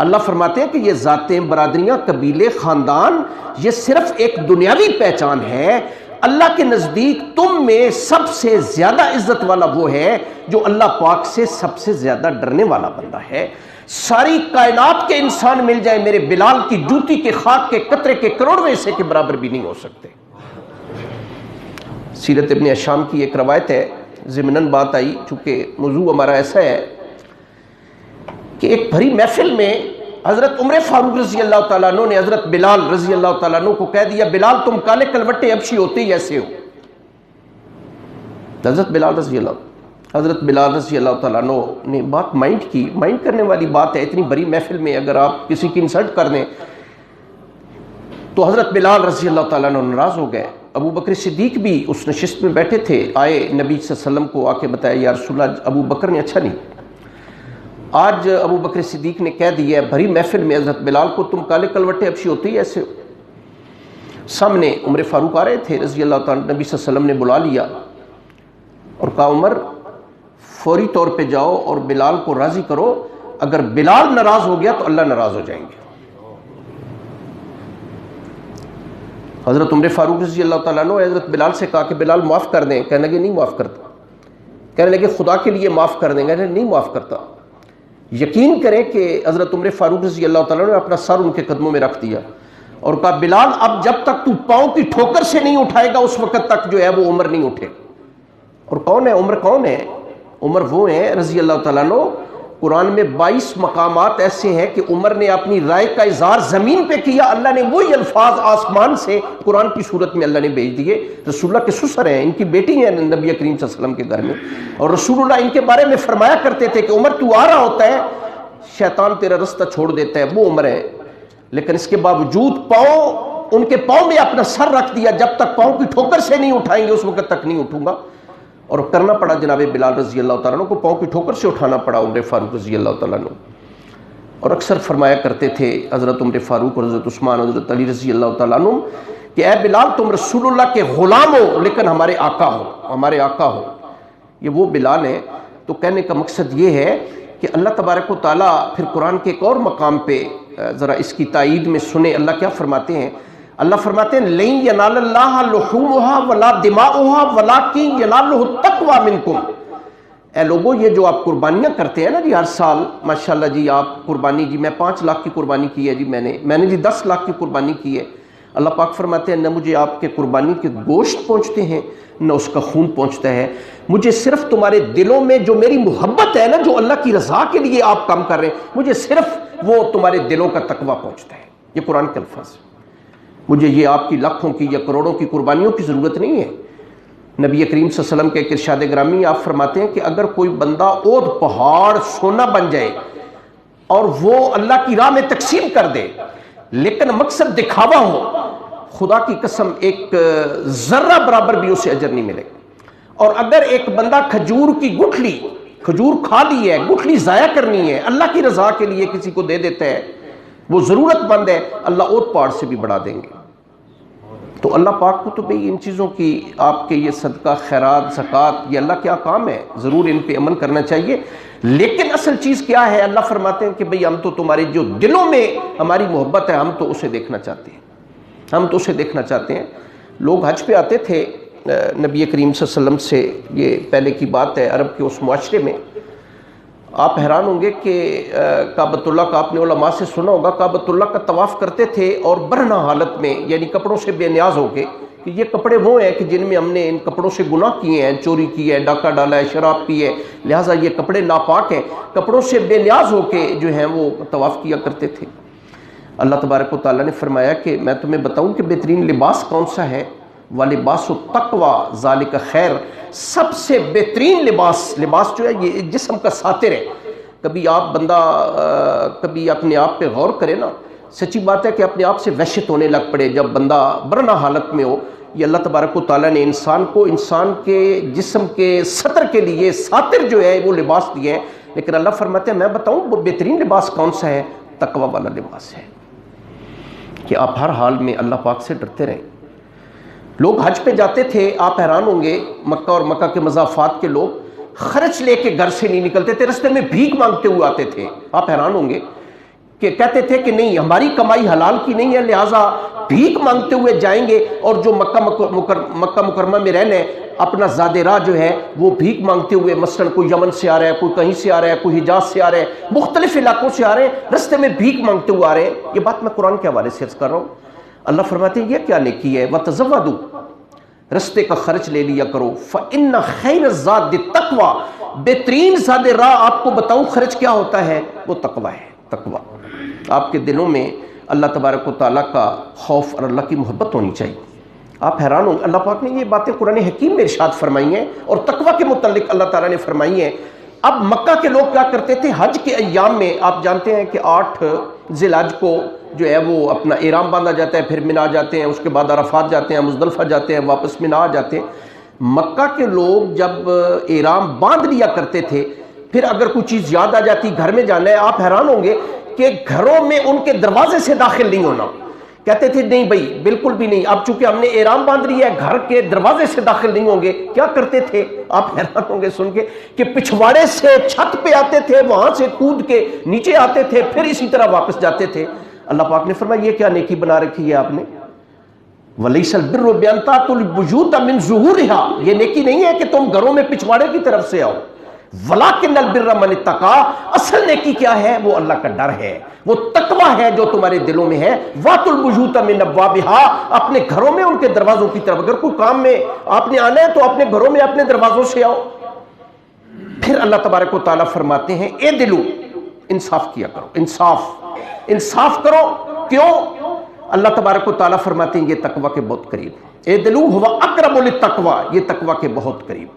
اللہ فرماتے ہیں کہ یہ ذاتیں، برادریاں، قبیلے، خاندان، یہ صرف ایک دنیاوی پہچان ہے. اللہ کے نزدیک تم میں سب سے زیادہ عزت والا وہ ہے جو اللہ پاک سے سب سے زیادہ ڈرنے والا بندہ ہے. ساری کائنات کے انسان مل جائیں، میرے بلال کی جوتی کے خاک کے قطرے کے کروڑویں حصے کے برابر بھی نہیں ہو سکتے. سیرت ابن ہشام کی ایک روایت ہے، ضمناً بات آئی چونکہ موضوع ہمارا ایسا ہے کہ ایک بھری محفل میں حضرت عمر فاروق رضی اللہ تعالیٰ عنہ نے حضرت بلال رضی اللہ تعالیٰ عنہ کو کہہ دیا، بلال تم کالے کلوٹے حبشی ہوتے ہی ایسے ہو. حضرت بلال رضی اللہ تعالیٰ عنہ نے بات مائنڈ کرنے والی بات ہے. اتنی بڑی محفل میں اگر آپ کسی کی انسلٹ کر دیں تو حضرت بلال رضی اللہ تعالیٰ عنہ ناراض ہو گئے. ابو بکر صدیق بھی اس نشست میں بیٹھے تھے، آئے نبی صلی اللہ علیہ وسلم کو آ کے بتایا یا رسول اللہ ابو بکر نے اچھا نہیں. آج ابو بکر صدیق نے کہہ دیا ہے بھری محفل میں حضرت بلال کو تم کالے کلوٹے حبشی ہوتے ہی ایسے ہو. سامنے عمر فاروق آ رہے تھے رضی اللہ تعالیٰ، نبی صلی اللہ علیہ وسلم نے بلا لیا اور کہا عمر فوری طور پہ جاؤ اور بلال کو راضی کرو. اگر بلال ناراض ہو گیا تو اللہ ناراض ہو جائیں گے. حضرت عمر فاروق رضی اللہ تعالیٰ عنہ حضرت بلال سے کہا کہ بلال معاف کر دیں. کہنے لگے نہیں معاف کرتا. کہنے لگے خدا کے لیے معاف کر دیں. کہنے لگے نہیں معاف کرتا. یقین کریں کہ حضرت عمر فاروق رضی اللہ تعالیٰ نے اپنا سر ان کے قدموں میں رکھ دیا اور کہا بلال اب جب تک تو پاؤں کی ٹھوکر سے نہیں اٹھائے گا اس وقت تک جو ہے وہ عمر نہیں اٹھے. اور کون ہے عمر؟ کون ہے عمر؟ وہ ہیں رضی اللہ تعالیٰ عنہ. قرآن میں 22 مقامات ایسے ہیں کہ عمر نے اپنی رائے کا اظہار زمین پہ کیا، اللہ نے وہی الفاظ آسمان سے قرآن کی صورت میں اللہ نے بھیج دیے. رسول اللہ کے سسر ہیں، ان کی بیٹی ہیں نبی کریم صلی اللہ علیہ وسلم کے گھر میں، اور رسول اللہ ان کے بارے میں فرمایا کرتے تھے کہ عمر تو آ رہا ہوتا ہے شیطان تیرا رستہ چھوڑ دیتا ہے. وہ عمر ہے، لیکن اس کے باوجود ان کے پاؤں میں اپنا سر رکھ دیا، جب تک پاؤں کی ٹھوکر سے نہیں اٹھائیں گے اس وقت تک نہیں اٹھوں گا. اور کرنا پڑا جناب بلال رضی اللہ تعالیٰ عنہ کو پاؤں کی ٹھوکر سے اٹھانا پڑا عمر فاروق رضی اللہ تعالیٰ عنہ. اور اکثر فرمایا کرتے تھے حضرت عمر فاروق اور حضرت عثمان حضرت علی رضی اللہ تعالیٰ عنہ کہ اے بلال تم رسول اللہ کے غلام ہو لیکن ہمارے آقا ہو. یہ وہ بلال ہیں. تو کہنے کا مقصد یہ ہے کہ اللہ تبارک و تعالیٰ پھر قرآن کے ایک اور مقام پہ ذرا اس کی تائید میں سنیں اللہ کیا فرماتے ہیں. اللہ فرماتے ہیں لَن يَنَالَ اللَّهَ لُحُومُهَا وَلَا دِمَاؤُهَا وَلَٰكِن يَنَالُهُ التَّقْوَىٰ مِنكُمْ. اے لوگوں یہ جو آپ قربانیاں کرتے ہیں نا جی ہر سال ماشاءاللہ جی آپ قربانی جی میں 5 لاکھ کی قربانی کی ہے جی میں نے جی 10 لاکھ کی قربانی کی ہے. اللہ پاک فرماتے ہیں نہ مجھے آپ کے قربانی کے گوشت پہنچتے ہیں نہ اس کا خون پہنچتا ہے. مجھے صرف تمہارے دلوں میں جو میری محبت ہے نا جو اللہ کی رضا کے لیے آپ کام کر رہے ہیں مجھے صرف وہ تمہارے دلوں کا تقویٰ پہنچتا ہے. یہ قرآن کے الفاظ. مجھے یہ آپ کی لاکھوں کی یا کروڑوں کی قربانیوں کی ضرورت نہیں ہے. نبی کریم صلی اللہ علیہ وسلم کے ایک ارشاد گرامی آپ فرماتے ہیں کہ اگر کوئی بندہ اود پہاڑ سونا بن جائے اور وہ اللہ کی راہ میں تقسیم کر دے لیکن مقصد دکھاوا ہو، خدا کی قسم ایک ذرہ برابر بھی اسے اجر نہیں ملے. اور اگر ایک بندہ کھجور کی گٹھلی کھجور کھا لی ہے، گٹھلی ضائع کرنی ہے، اللہ کی رضا کے لیے کسی کو دے دیتا ہے، وہ ضرورت مند ہے، اللہ اوت پہاڑ سے بھی بڑھا دیں گے. تو اللہ پاک کو تو بھئی ان چیزوں کی آپ کے یہ صدقہ خیرات زکوٰۃ یہ اللہ کیا کام ہے، ضرور ان پہ عمل کرنا چاہیے. لیکن اصل چیز کیا ہے؟ اللہ فرماتے ہیں کہ بھئی ہم تو تمہارے جو دلوں میں ہماری محبت ہے ہم تو اسے دیکھنا چاہتے ہیں. لوگ حج پہ آتے تھے نبی کریم صلی اللہ علیہ وسلم سے، یہ پہلے کی بات ہے عرب کے اس معاشرے میں. آپ حیران ہوں گے کہ کعبۃ اللہ کا آپ نے علماء سے سنا ہوگا، کعبۃ اللہ کا طواف کرتے تھے اور برہنہ حالت میں یعنی کپڑوں سے بے نیاز ہو کے کہ یہ کپڑے وہ ہیں کہ جن میں ہم نے ان کپڑوں سے گناہ کیے ہیں، چوری کی ہے، ڈاکہ ڈالا ہے، شراب پی ہے، لہٰذا یہ کپڑے ناپاک ہیں۔ کپڑوں سے بے نیاز ہو کے جو ہیں وہ طواف کیا کرتے تھے۔ اللہ تبارک و تعالیٰ نے فرمایا کہ میں تمہیں بتاؤں کہ بہترین لباس کون سا ہے؟ وَلِبَاسُ التَّقْوَىٰ ذَلِكَ خیر، سب سے بہترین لباس جو ہے یہ جسم کا ساتر ہے۔ کبھی کبھی اپنے آپ پہ غور کرے نا، سچی بات ہے کہ اپنے آپ سے وحشت ہونے لگ پڑے جب بندہ برہنہ حالت میں ہو۔ یہ اللہ تبارک و تعالیٰ نے انسان کے جسم کے ستر کے لیے ساتر جو ہے وہ لباس دیے ہیں، لیکن اللہ فرماتے ہیں میں بتاؤں وہ بہترین لباس کون سا ہے؟ تقوی والا لباس ہے، کہ آپ ہر حال میں اللہ پاک سے ڈرتے رہیں۔ لوگ حج پہ جاتے تھے، آپ حیران ہوں گے، مکہ اور مکہ کے مضافات کے لوگ خرچ لے کے گھر سے نہیں نکلتے تھے، رستے میں بھیک مانگتے ہوئے آتے تھے۔ آپ حیران ہوں گے کہ کہتے تھے کہ نہیں ہماری کمائی حلال کی نہیں ہے، لہٰذا بھیک مانگتے ہوئے جائیں گے، اور جو مکہ مکرمہ میں رہنے اپنا زاد راہ جو ہے وہ بھیک مانگتے ہوئے، مثلاً کوئی یمن سے آ رہا ہے، کوئی کہیں سے آ رہا ہے، کوئی حجاز سے آ رہا ہے، مختلف علاقوں سے آ رہے ہیں، رستے میں بھیک مانگتے ہوئے آ رہے ہیں۔ یہ بات میں قرآن کے حوالے سے عرض کر رہا ہوں۔ اللہ فرماتے ہیں یہ کیا نیکی ہے؟ وَتَزَوَّدُوا، رستے کا خرچ لے لیا کرو۔ فَإِنَّ خَيْرَ الزَّادِ التَّقْوَىٰ، بہترین زاد راہ آپ کو بتاؤں خرچ کیا ہوتا ہے؟ وہ تقوی ہے۔ تقوی، آپ کے دلوں میں اللہ تبارک و تعالیٰ کا خوف اور اللہ کی محبت ہونی چاہیے۔ آپ حیران ہوں، اللہ پاک نے یہ باتیں قرآن حکیم میں ارشاد فرمائی ہیں، اور تقوی کے متعلق اللہ تعالیٰ نے فرمائی ہیں۔ اب مکہ کے لوگ کیا کرتے تھے حج کے ایام میں؟ آپ جانتے ہیں کہ 8 ذی الحج کو جو ہے وہ اپنا احرام باندھا جاتا ہے، پھر منا جاتے ہیں، اس کے بعد عرفات جاتے ہیں، مزدلفہ جاتے ہیں، واپس منا آ جاتے ہیں۔ مکہ کے لوگ جب احرام باندھ لیا کرتے تھے، پھر اگر کوئی چیز یاد آ جاتی گھر میں جانا ہے، آپ حیران ہوں گے کہ گھروں میں ان کے دروازے سے داخل نہیں ہونا، کہتے تھے نہیں بھائی بالکل بھی نہیں، اب چونکہ ہم نے احرام باندھ لیا ہے گھر کے دروازے سے داخل نہیں ہوں گے۔ کیا کرتے تھے؟ آپ حیران ہوں گے سن کے کہ پچھواڑے سے چھت پہ آتے تھے، وہاں سے کود کے نیچے آتے تھے، پھر اسی طرح واپس جاتے تھے۔ اللہ پاک نے فرمایا یہ کیا نیکی بنا رکھی ہے آپ نے؟ وَلَيْسَ الْبِرُّ بِأَن تَأْتُوا الْبُيُوتَ مِن ظُهُورِهَا، یہ نیکی نہیں ہے کہ تم گھروں میں پچھواڑے کی طرف سے آؤ۔ وَلَٰكِنَّ الْبِرَّ مَنِ اتَّقَىٰ، اصل نیکی کیا ہے؟ وہ اللہ کا ڈر ہے، وہ تقوی ہے جو تمہارے دلوں میں ہے۔ وَأْتُوا الْبُيُوتَ مِنْ أَبْوَابِهَا، اپنے گھروں میں ان کے دروازوں کی طرف، اگر کوئی کام میں آپ نے آنا ہے تو اپنے گھروں میں اپنے دروازوں سے آؤ۔ پھر اللہ تبارک و تعالیٰ فرماتے ہیں اے دلو، انصاف کیا کرو، انصاف کرو۔ کیوں؟ اللہ تبارک و تعالیٰ فرماتے ہیں یہ تقوی کے بہت قریب، اے دلو ہوا اقرب للتقویٰ، یہ تقوی کے بہت قریب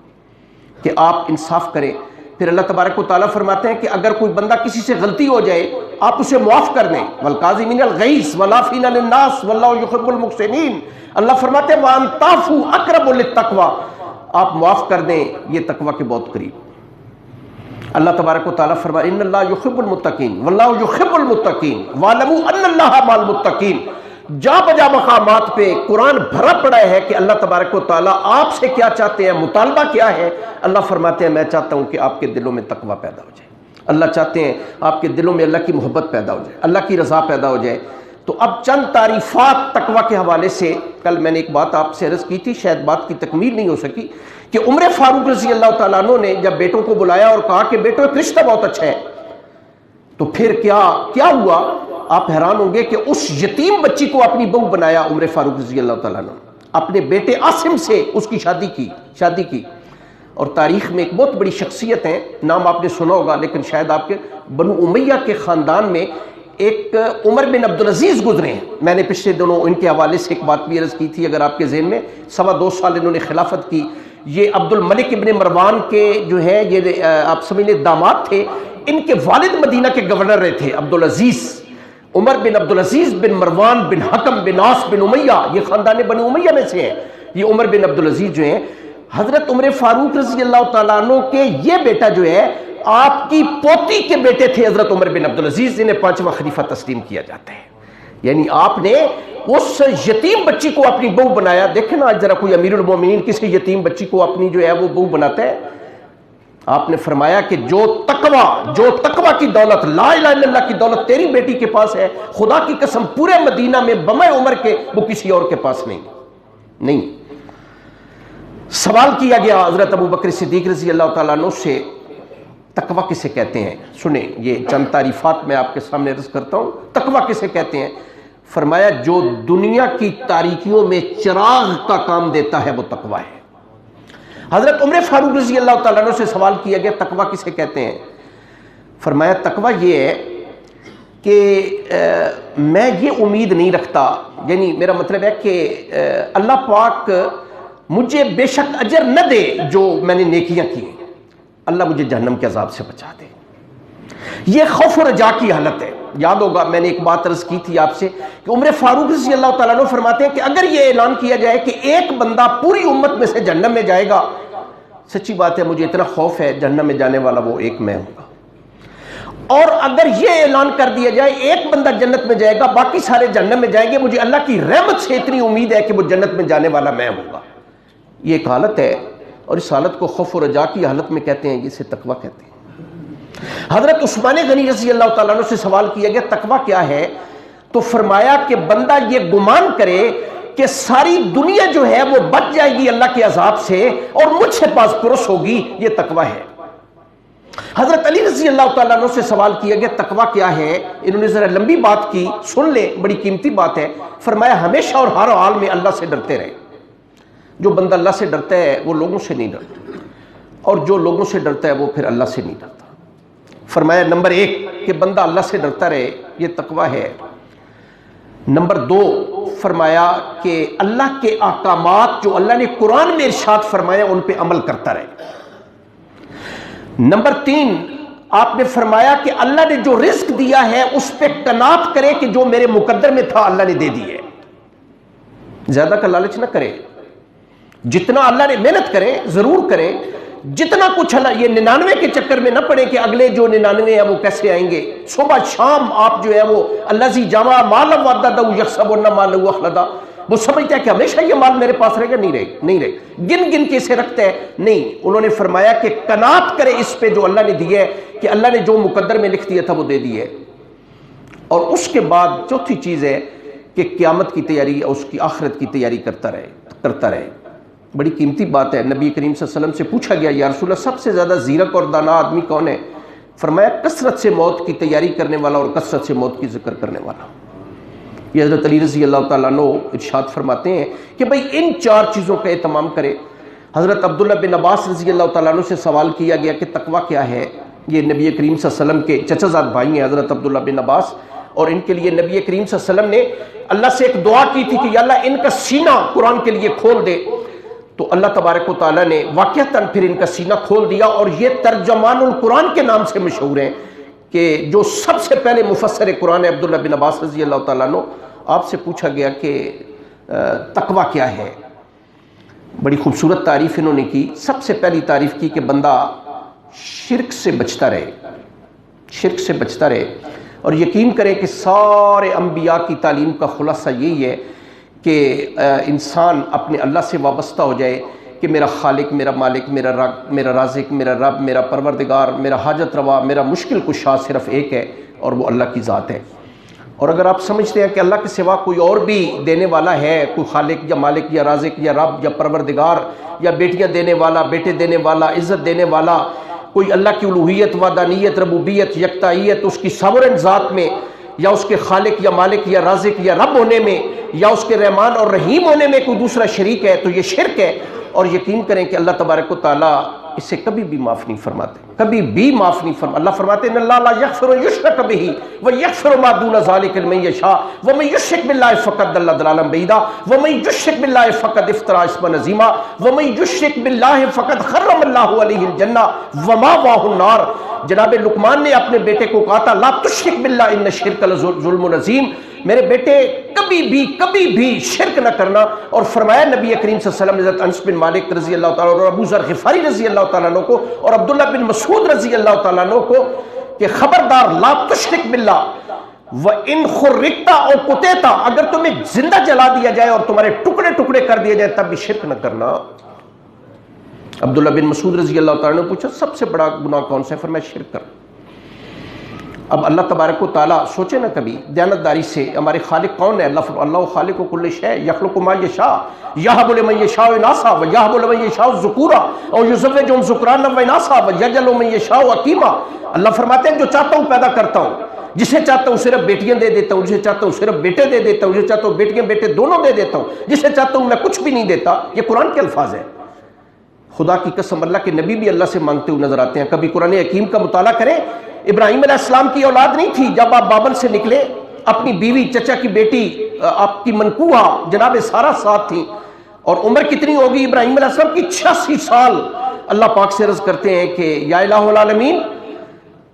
کہ آپ انصاف کریں۔ پھر اللہ تبارک و تعالیٰ فرماتے ہیں کہ اگر کوئی بندہ کسی سے غلطی ہو جائے آپ اسے معاف کر دیں، والکاظمین الغیظ والعافین عن الناس واللہ یحب المحسنین۔ اللہ فرماتے ہیں وان تعفوا اقرب للتقویٰ، آپ معاف کر دیں یہ تقوی کے بہت قریب۔ اللہ تبارک و تعالیٰ فرمائے ان اللہ یحب المتقین واللہ یحب المتقین واعلموا ان اللہ مع المتقین۔ جا بجا مقامات پہ قرآن بھرا پڑا ہے کہ اللہ تبارک و تعالیٰ آپ سے کیا چاہتے ہیں، مطالبہ کیا ہے۔ اللہ فرماتے ہیں میں چاہتا ہوں کہ آپ کے دلوں میں تقوی پیدا ہو جائے، اللہ چاہتے ہیں آپ کے دلوں میں اللہ کی محبت پیدا ہو جائے، اللہ کی رضا پیدا ہو جائے۔ تو اب چند تعریفات تقوی کے حوالے سے، کل میں نے ایک بات آپ سے عرض کی تھی، شاید بات کی تکمیل نہیں ہو سکی، کہ عمر فاروق رضی اللہ تعالیٰ عنہ نے جب بیٹوں کو بلایا اور کہا کہ بیٹو ایک رشتہ بہت اچھا ہے، تو پھر کیا ہوا؟ آپ حیران ہوں گے کہ اس یتیم بچی کو اپنی بہو بنایا عمر فاروق رضی اللہ تعالیٰ عنہ، اپنے بیٹے عاصم سے اس کی شادی کی۔ اور تاریخ میں ایک بہت بڑی شخصیت ہے، نام آپ نے سنا ہوگا لیکن شاید آپ کے بنو امیہ کے خاندان میں ایک عمر بن عبدالعزیز گزرے ہیں۔ میں نے پچھلے دنوں ان کے حوالے سے ایک بات بھی عرض کی تھی، اگر آپ کے ذہن میں، 2.25 سال انہوں نے خلافت کی۔ یہ عبد الملک ابن مروان کے جو ہے یہ آپ سمجھ لیں داماد تھے، ان کے والد مدینہ کے گورنر رہے تھے عبدالعزیز، عمر بن عبدالعزیز بن مروان بن حکم بن عاص بن امیہ، یہ خاندان بنو امیہ میں سے ہیں۔ یہ عمر بن عبدالعزیز جو ہیں، حضرت عمر فاروق رضی اللہ تعالیٰ عنہ کے یہ بیٹا جو ہے آپ کی پوتی کے بیٹے تھے حضرت عمر بن عبدالعزیز، جنہیں 5واں خلیفہ تسلیم کیا جاتا ہے۔ یعنی آپ نے اس یتیم بچی کو اپنی بہو بنایا۔ دیکھیں نا آج ذرا کوئی امیر المومنین کسی یتیم بچی کو اپنی جو ہے وہ بہو بناتا ہے؟ آپ نے فرمایا کہ جو تقوی کی دولت، لا الہ الا اللہ کی دولت تیری بیٹی کے پاس ہے، خدا کی قسم پورے مدینہ میں بمع عمر کے وہ کسی اور کے پاس نہیں۔ سوال کیا گیا حضرت ابو بکر صدیق رضی اللہ تعالیٰ عنہ سے، تقوی کسے کہتے ہیں؟ سنیں یہ چند تعریفات میں آپ کے سامنے عرض کرتا ہوں، تقوی کسے کہتے ہیں؟ فرمایا جو دنیا کی تاریکیوں میں چراغ کا کام دیتا ہے وہ تقوی ہے۔ حضرت عمر فاروق رضی اللہ تعالیٰ عنہ سے سوال کیا گیا تقوی کسے کہتے ہیں؟ فرمایا تقوی یہ ہے کہ میں یہ امید نہیں رکھتا، یعنی میرا مطلب ہے کہ اللہ پاک مجھے بے شک اجر نہ دے جو میں نے نیکیاں کی، اللہ مجھے جہنم کے عذاب سے بچا دے۔ یہ خوف و رجا کی حالت ہے۔ یاد ہوگا میں نے ایک بات عرض کی تھی آپ سے کہ عمر فاروق رضی اللہ تعالیٰ عنہ فرماتے ہیں کہ اگر یہ اعلان کیا جائے کہ ایک بندہ پوری امت میں سے جہنم میں جائے گا، سچی بات ہے مجھے اتنا خوف ہے جہنم میں جانے والا وہ ایک میں ہوں گا، اور اگر یہ اعلان کر دیا جائے ایک بندہ جنت میں جائے گا باقی سارے جہنم میں جائیں گے، مجھے اللہ کی رحمت سے اتنی امید ہے کہ وہ جنت میں جانے والا میں ہوں گا۔ یہ ایک حالت ہے، اور اس حالت کو خوف و رجا کی حالت میں کہتے ہیں، جسے تقوی کہتے ہیں۔ حضرت عثمان غنی رضی اللہ تعالیٰ عنہ سے سوال کیا گیا تقوی کیا ہے؟ تو فرمایا کہ بندہ یہ گمان کرے کہ ساری دنیا جو ہے وہ بچ جائے گی اللہ کے عذاب سے اور مجھ سے پاس پرس ہوگی، یہ تقوی ہے۔ حضرت علی رضی اللہ تعالیٰ عنہ سے سوال کیا گیا تقوی کیا ہے؟ انہوں نے ذرا لمبی بات کی، سن لیں بڑی قیمتی بات ہے۔ فرمایا ہمیشہ اور ہر حال میں اللہ سے ڈرتے رہے۔ جو بندہ اللہ سے ڈرتا ہے وہ لوگوں سے نہیں ڈرتا، اور جو لوگوں سے ڈرتا ہے وہ پھر اللہ سے نہیں ڈرتا۔ فرمایا نمبر 1 کہ بندہ اللہ سے ڈرتا رہے، یہ تقوی ہے۔ نمبر 2 فرمایا کہ اللہ کے احکامات جو اللہ نے قرآن میں ارشاد فرمایا ان پہ عمل کرتا رہے۔ نمبر 3 آپ نے فرمایا کہ اللہ نے جو رزق دیا ہے اس پہ قناعت کرے کہ جو میرے مقدر میں تھا اللہ نے دے دی ہے، زیادہ کا لالچ نہ کرے، جتنا اللہ نے محنت کرے ضرور کرے، جتنا کچھ اللہ، یہ 99 کے چکر میں نہ پڑے کہ اگلے جو 99 ہیں وہ کیسے آئیں گے۔ صبح شام آپ جو ہے وہ اللہ زی جمع مال وعددہ یحسبن مالہ اخلدا، وہ سمجھتا ہے کہ ہمیشہ یہ مال میرے پاس رہے گا، نہیں رہے، گن گن کے اسے رکھتا ہے، نہیں۔ انہوں نے فرمایا کہ قناعت کرے اس پہ جو اللہ نے دی ہے، کہ اللہ نے جو مقدر میں لکھ دیا تھا وہ دے دی ہے۔ اور اس کے بعد چوتھی چیز ہے کہ قیامت کی تیاری، اس کی آخرت کی تیاری کرتا رہے۔ بڑی قیمتی بات ہے۔ نبی کریم صلی اللہ علیہ وسلم سے پوچھا گیا یا رسول اللہ سب سے زیادہ زیرک اور دانا آدمی کون ہے؟ فرمایا کثرت سے موت کی تیاری کرنے والا اور کثرت سے موت کی ذکر کرنے والا۔ یہ حضرت علی رضی اللہ تعالیٰ عنہ ارشاد فرماتے ہیں کہ بھئی ان 4 چیزوں کا اہتمام کرے۔ حضرت عبداللہ بن عباس رضی اللہ تعالیٰ عنہ سے سوال کیا گیا کہ تقوی کیا ہے؟ یہ نبی کریم صلی اللہ علیہ وسلم کے چچا زاد بھائی ہیں حضرت عبداللہ بن عباس، اور ان کے لیے نبی کریم صلی اللہ علیہ وسلم نے اللہ سے ایک دعا کی تھی کہ یا اللہ ان کا سینہ قرآن کے لیے کھول دے، تو اللہ تبارک و تعالیٰ نے واقعتاً پھر ان کا سینہ کھول دیا، اور یہ ترجمان القرآن کے نام سے مشہور ہیں کہ جو سب سے پہلے مفسر قرآن ہے عبداللہ بن عباس رضی اللہ تعالیٰ عنہ۔ آپ سے پوچھا گیا کہ تقوی کیا ہے؟ بڑی خوبصورت تعریف انہوں نے کی۔ سب سے پہلی تعریف کی کہ بندہ شرک سے بچتا رہے، اور یقین کرے کہ سارے انبیاء کی تعلیم کا خلاصہ یہی ہے کہ انسان اپنے اللہ سے وابستہ ہو جائے کہ میرا خالق، میرا مالک، میرا رازق، میرا رب، میرا پروردگار، میرا حاجت روا، میرا مشکل کشا صرف ایک ہے، اور وہ اللہ کی ذات ہے۔ اور اگر آپ سمجھتے ہیں کہ اللہ کے سوا کوئی اور بھی دینے والا ہے، کوئی خالق یا مالک یا رازق یا رب یا پروردگار یا بیٹیاں دینے والا، بیٹے دینے والا، عزت دینے والا، کوئی اللہ کی الوہیت، وحدانیت، ربوبیت، یکتائیت، اس کی ساورن ذات میں، یا اس کے خالق یا مالک یا رازق یا رب ہونے میں، یا اس کے رحمان اور رحیم ہونے میں کوئی دوسرا شریک ہے، تو یہ شرک ہے۔ اور یقین کریں کہ اللہ تبارک و تعالیٰ اسے کبھی بھی معاف نہیں فرماتے، کبھی بھی معاف نہیں فرماتے۔ اللہ فرماتے ہیں ان اللہ لا یغفر ان یشرک بہ ویغفر ما دون ذلک لمن یشاء ومن یشرک باللہ فقد ضل ضلالا بعیدا ومن یشرک باللہ فقد افترى اثما عظیما ومن یشرک باللہ فقد حرم اللہ علیہ الجنہ ومأواہ النار۔ جناب لقمان نے اپنے بیٹے کو کہا تھا لا تشرک باللہ ان الشرک لظلم عظیم، میرے بیٹے کبھی بھی شرک نہ کرنا۔ اور فرمایا نبی کریم صلی اللہ علیہ وسلم نے حضرت انس بن مالک رضی اللہ تعالیٰ اور ابو ذر غفاری رضی اللہ تعالیٰ عنہ کو اور عبداللہ بن مسعود رضی اللہ تعالیٰ عنہ کو کہ خبردار لا تشرک باللہ وَإِنْ خُرِّقْتَ أَوْ قُطِعْتَ، اگر تمہیں زندہ جلا دیا جائے اور تمہارے ٹکڑے ٹکڑے کر دیے جائے تب بھی شرک نہ کرنا۔ عبداللہ بن مسعود رضی اللہ تعالیٰ نے پوچھا سب سے بڑا گناہ کون سا ہے؟ فرمایا شرک کرنا۔ اب اللہ تبارک و تعالیٰ سوچے نا کبھی دیانتداری سے ہمارے خالق کون ہے؟ اللہ خالق کل شیء یخلق ما یشاء یہب لمن یشاء اناثا ویہب لمن یشاء ذکورا اور یزوجہم ذکرانا واناثا ویجعل من یشاء عقیما۔ اللہ فرماتے ہیں جو چاہتا ہوں پیدا کرتا ہوں، جسے چاہتا ہوں صرف بیٹیاں دے دیتا ہوں، جسے چاہتا ہوں صرف بیٹے دے دیتا ہوں، جسے چاہتا ہوں بیٹیاں بیٹے دونوں دے دیتا ہوں، جسے چاہتا ہوں میں کچھ بھی نہیں دیتا. یہ قرآن کے الفاظ ہیں. خدا کی قسم اللہ کے نبی بھی اللہ سے مانگتے ہوئے نظر آتے ہیں. کبھی قرآن حکیم کا مطالعہ کریں. ابراہیم علیہ السلام کی اولاد نہیں تھی. جب آپ بابل سے نکلے اپنی بیوی چچا کی بیٹی آپ کی منقوہ جناب سارہ ساتھ تھیں. اور عمر کتنی ہوگی ابراہیم علیہ السلام کی؟ 86 سال. اللہ پاک سے عرض کرتے ہیں کہ یا الہ العالمین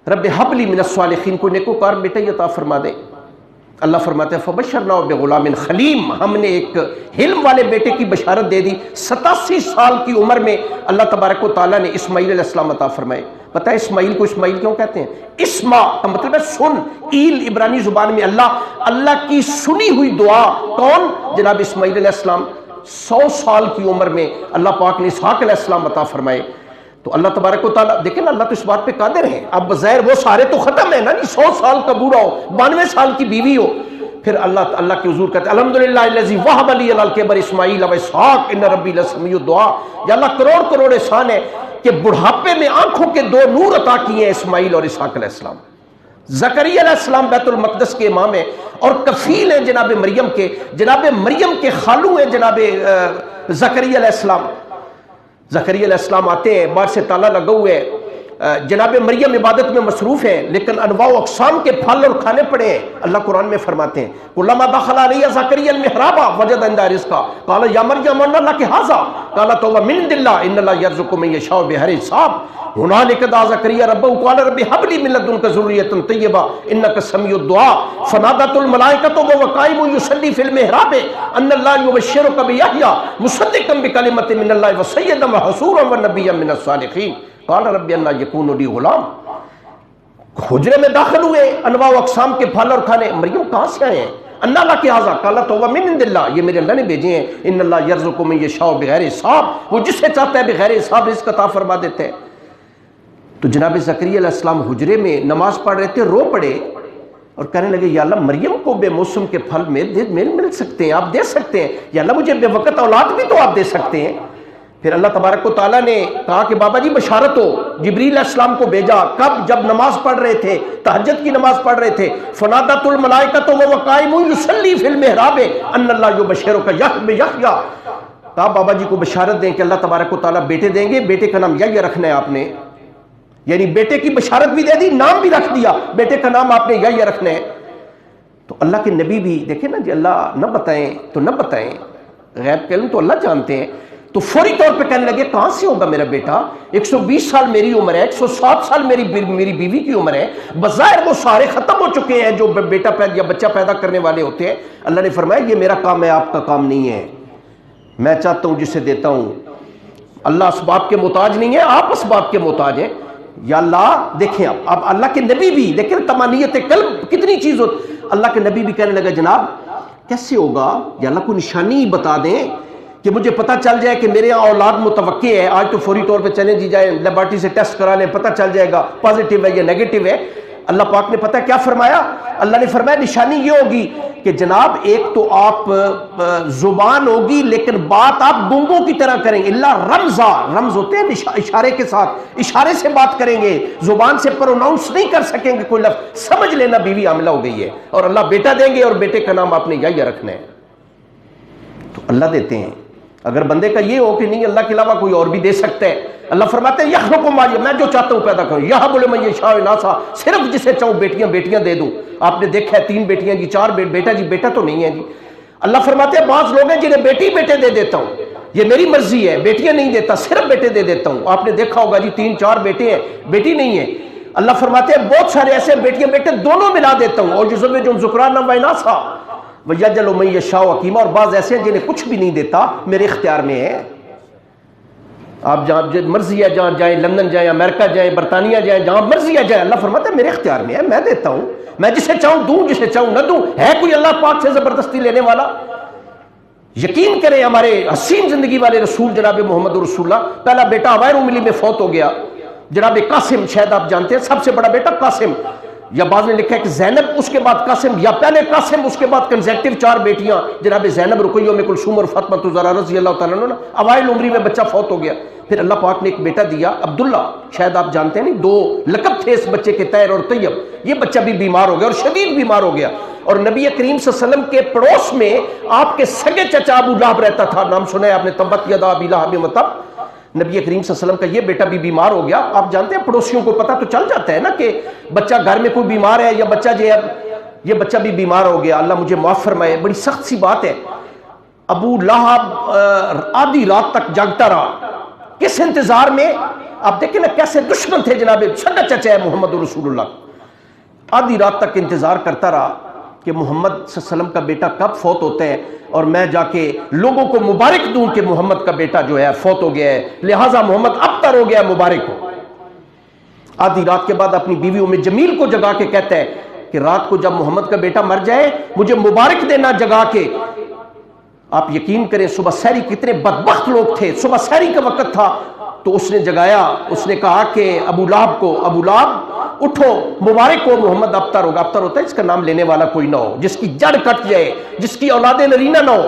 رب حب لی من الصالحین، کوئی نیکوکار بیٹا عطا فرما دے. اللہ فرماتے ہیں فبشرناہ بغلام حلیم، ہم نے ایک حلم والے بیٹے کی بشارت دے دی. 87 سال کی عمر میں اللہ تبارک و تعالیٰ نے اسماعیل علیہ السلام عطا فرمائے. پتہ ہے اسماعیل کو اسماعیل کیوں کہتے ہیں؟ اسما کا مطلب ہے سن. ایل عبرانی زبان میں اللہ کی سنی ہوئی دعا. کون؟ جناب اسماعیل علیہ السلام. 100 سال کی عمر میں اللہ پاک نے اسحاق علیہ السلام عطا فرمائے. تو اللہ تبارک و تعالیٰ دیکھیں نا، اللہ تو اس بات پہ قادر ہیں. اب بظاہر وہ سارے تو ختم ہیں نا، 100 سال کا بوڑھا ہو، 92 سال کی بیوی ہو، پھر اللہ کے حضور کہتے ہیں الحمدللہ الذی وہب لی علی الکبر اسماعیل و اسحاق ان ربی لسمیع الدعاء. یا اللہ کروڑ احسان ہے کہ بڑھاپے میں آنکھوں کے 2 نور عطا کیے ہیں اسماعیل اور اسحاق علیہ السلام. زکریا علیہ السلام بیت المقدس کے امام ہیں اور کفیل ہیں جناب مریم کے. جناب مریم کے خالو ہیں جناب زکریا علیہ السلام. زکریا علیہ السلام آتے ہیں، باہر سے تالا لگا ہوئے ہے. جناب مریم عبادت میں مصروف ہیں لیکن انواع و اقسام کے پھل اور کھانے پڑے ہیں. اللہ قرآن میں فرماتے ہیں کلما دخل علیہ زکریا المحراب وجد عندها رزقا قال یا مریم ان لک ھذا قالت هو من عند الله ان الله يرزق من يشاء بغیر حساب. هنالك دعا زكريا ربه قال رب هب لي من لدنك ذرية طيبة إنك سميع الدعاء فنادته الملائكة وهو قائم يصلي في المحراب أن الله يبشرك بيحيى مصدقا بكلمة من الله وسيدا وحصورا ونبيا من الصالحين قال رب أنى يكون لي غلام. حجرے میں داخل ہوئے، انواع و اقسام کے پھل اور کھانے. مریم کہاں سے آئے ہیں؟ اللہ اللہ کی حاضر قالت هو من عند الله، یہ میرے اللہ نے بھیجے ہیں. ان اللہ يرزق من يشاء بغیر حساب، وہ جسے چاہتا ہے بغیر حساب رزق عطا فرما دیتے ہیں. تو جناب زکریا علیہ السلام حجرے میں نماز پڑھ رہے تھے، رو پڑے اور کہنے لگے یا اللہ مریم کو بے موسم کے پھل مل سکتے ہیں، آپ دے سکتے ہیں. یا اللہ مجھے بے وقت اولاد بھی تو آپ دے سکتے ہیں. پھر اللہ تبارک و تعالیٰ نے کہا کہ بابا جی بشارت ہو. جبریل علیہ السلام کو بھیجا. کب؟ جب نماز پڑھ رہے تھے، تہجد کی نماز پڑھ رہے تھے. فنادت الملائکۃ وهو قائم یصلی فی المحراب ان اللہ یبشرک بیحییٰ. کہا بابا جی کو بشارت دیں کہ اللہ تبارک و تعالیٰ بیٹے دیں گے. بیٹے کا نام یحییٰ رکھنا ہے آپ نے، یعنی بیٹے کی بشارت بھی دے دی، نام بھی رکھ دیا، بیٹے کا نام آپ نے یحییٰ رکھنا ہے. تو اللہ کے نبی بھی دیکھیں نا جی، اللہ نہ بتائیں تو نہ بتائیں، غیب کا علم تو اللہ جانتے ہیں. تو فوری طور پہ کہنے لگے کہاں سے ہوگا میرا بیٹا؟ 120 سال میری عمر ہے، 107 سال میری بیوی کی عمر ہے. بظاہر وہ سارے ختم ہو چکے ہیں جو بیٹا یا بچہ پیدا کرنے والے ہوتے ہیں. اللہ نے فرمایا یہ میرا کام ہے، آپ کا کام نہیں ہے. میں چاہتا ہوں جسے دیتا ہوں. اللہ اسباب کے محتاج نہیں ہے، آپ اسباب کے محتاج ہیں. یا اللہ دیکھیں اب اللہ کے نبی بھی لیکن تمانیت قلب کتنی چیز ہوتی. اللہ کے نبی بھی کہنے لگا جناب کیسے ہوگا؟ یا اللہ کو نشانی بتا دیں کہ مجھے پتہ چل جائے کہ میرے یہاں اولاد متوقع ہے. آج تو فوری طور پہ چلیں جی جائیں لیبارٹری سے ٹیسٹ کرا لیں، پتہ چل جائے گا پازیٹیو ہے یا نیگیٹو ہے. اللہ پاک نے پتہ کیا فرمایا؟ اللہ نے فرمایا نشانی یہ ہوگی کہ جناب ایک تو آپ زبان ہوگی لیکن بات آپ گونگوں کی طرح کریں گے. اللہ رمزا، رمز ہوتے ہیں اشارے کے ساتھ، اشارے سے بات کریں گے، زبان سے پروناؤنس نہیں کر سکیں گے کوئی لفظ. سمجھ لینا بیوی حاملہ ہو گئی ہے. اور اللہ بیٹا دیں گے اور بیٹے کا نام آپ نے یحییٰ رکھنا ہے. تو اللہ دیتے ہیں. اگر بندے کا یہ ہو کہ نہیں اللہ کے علاوہ کوئی اور بھی دے سکتا ہے، اللہ فرماتے ہیں یخلق ما یشاء، میں جو چاہتا ہوں پیدا کروں. یہب لمن یشاء اناثا، صرف جسے چاہوں بیٹیاں دے دوں. آپ نے دیکھا ہے 3 بیٹیاں جی، 4 بیٹا جی، بیٹا تو نہیں ہے جی. اللہ فرماتے ہیں بعض لوگ ہیں جنہیں بیٹے دے دیتا ہوں، یہ میری مرضی ہے، بیٹیاں نہیں دیتا، صرف بیٹے دے دیتا ہوں. آپ نے دیکھا ہوگا جی 3-4 بیٹے ہیں، بیٹی نہیں ہے. اللہ فرماتے ہیں بہت سارے ایسے بیٹیاں بیٹے دونوں ملا دیتا ہوں. اور جو ذکران و اناثا وَيَجْعَلُ مَن يَشَاءُ عَقِيمًا، اور بعض ایسے ہیں جنہیں کچھ بھی نہیں دیتا، میرے اختیار میں ہے. آپ جہاں مرضی ہے جہاں جائیں، لندن جائیں، امریکہ جائیں، برطانیہ جائیں، جہاں مرضی ہے جائیں، اللہ فرماتا ہے میرے اختیار میں ہے، میں دیتا ہوں. میں جسے چاہوں دوں، جسے چاہوں نہ دوں. ہے کوئی اللہ پاک سے زبردستی لینے والا؟ یقین کریں ہمارے حسین زندگی والے رسول جناب محمد رسول اللہ، پہلا بیٹا حوائر املی میں فوت ہو گیا. جناب قاسم، شاید آپ جانتے ہیں سب سے بڑا بیٹا قاسم، یا بعض نے لکھا ہے کہ زینب، اس کے بعد قاسم، یا پہلے قاسم اس کے بعد کنزیکٹیو 4 بیٹیاں جناب زینب، رقیہ، ام کلثوم اور فاطمہ الزہرا رضی اللہ تعالیٰ عنہ. اوائل عمری میں بچہ فوت ہو گیا. پھر اللہ پاک نے ایک بیٹا دیا عبداللہ، شاید آپ جانتے ہیں نہیں، 2 لقب تھے اس بچے کے، طیر اور طیب. یہ بچہ بھی بیمار ہو گیا اور شدید بیمار ہو گیا، اور نبی کریم صلی اللہ علیہ وسلم کے پڑوس میں آپ کے سگے چچا ابو لہب رہتا تھا. نام سنا ہے آپ نے، تبت یدا ابی لہب وتب. نبی کریم صلی اللہ علیہ وسلم کا یہ بیٹا بھی بیمار ہو گیا. آپ جانتے ہیں پڑوسیوں کو پتہ تو چل جاتا ہے نا کہ بچہ گھر میں کوئی بیمار ہے یا بچہ جو ہے، یہ بچہ بھی بیمار ہو گیا. اللہ مجھے معاف فرمائے، بڑی سخت سی بات ہے. ابو لہب آدھی رات تک جاگتا رہا. کس انتظار میں؟ آپ دیکھیں نا کیسے دشمن تھے جناب، سگا چچا ہے محمد رسول اللہ. آدھی رات تک انتظار کرتا رہا کہ محمد صلی اللہ علیہ وسلم کا بیٹا کب فوت ہوتا ہے اور میں جا کے لوگوں کو مبارک دوں کہ محمد کا بیٹا جو ہے فوت ہو گیا ہے، لہٰذا محمد ابتر ہو گیا، مبارک ہو. آدھی رات کے بعد اپنی بیوی ام جمیل کو جگا کے کہتا ہے کہ رات کو جب محمد کا بیٹا مر جائے مجھے مبارک دینا جگا کے. آپ یقین کریں صبح سحری، کتنے بدبخت لوگ تھے، صبح سحری کا وقت تھا تو اس نے جگایا. اس نے کہا کہ ابو لہب کو، ابو لہب اٹھو، مبارک ہو، محمد ابتر ہوگا. ابتر ہوتا ہے جس کا نام لینے والا کوئی نہ ہو، جس کی جڑ کٹ جائے، جس کی اولاد نرینہ نہ ہو.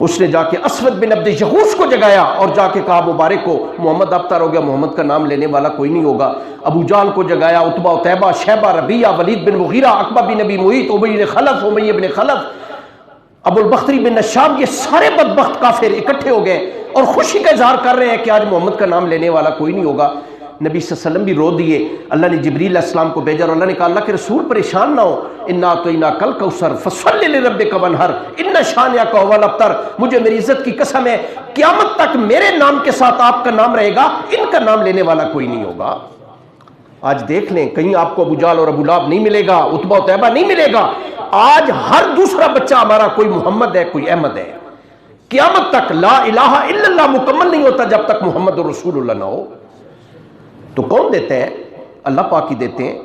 اس نے جا کے اسود بن عبد یغوث کو جگایا اور جا کے کہا مبارک ہو، محمد ابتر ہو گیا، محمد کا نام لینے والا کوئی نہیں ہوگا. ابو جہل کو جگایا، عتبہ عتیبہ، شیبہ، ربیعہ، ولید بن مغیرہ، عقبہ بن ابی معیط، ابی بن خلف، امیہ بن خلف، ابو البختری بن نشاب، یہ سارے بدبخت کافر اکٹھے ہو گئے اور خوشی کا اظہار کر رہے ہیں کہ آج محمد کا نام لینے والا کوئی نہیں ہوگا. نبی صلی اللہ علیہ وسلم بھی رو دیے. اللہ نے جبریل علیہ السلام کو بھیجا اور اللہ نے کہا اللہ کے رسول پریشان نہ ہو، انا اعطیناک الکوثر فصلی لربک وانحر ان شانئک هو الابتر. مجھے میری عزت کی قسم ہے قیامت تک میرے نام کے ساتھ آپ کا نام رہے گا، ان کا نام لینے والا کوئی نہیں ہوگا. آج دیکھ لیں کہیں آپ کو ابو جہل اور ابو لہب نہیں ملے گا، عتبہ عتیبہ نہیں ملے گا. آج ہر دوسرا بچہ ہمارا کوئی محمد ہے، کوئی احمد ہے. قیامت تک لا الہ الا اللہ مکمل نہیں ہوتا جب تک محمد رسول اللہ نہ ہو. تو کون دیتے ہیں؟ اللہ پاک ہی دیتے ہیں.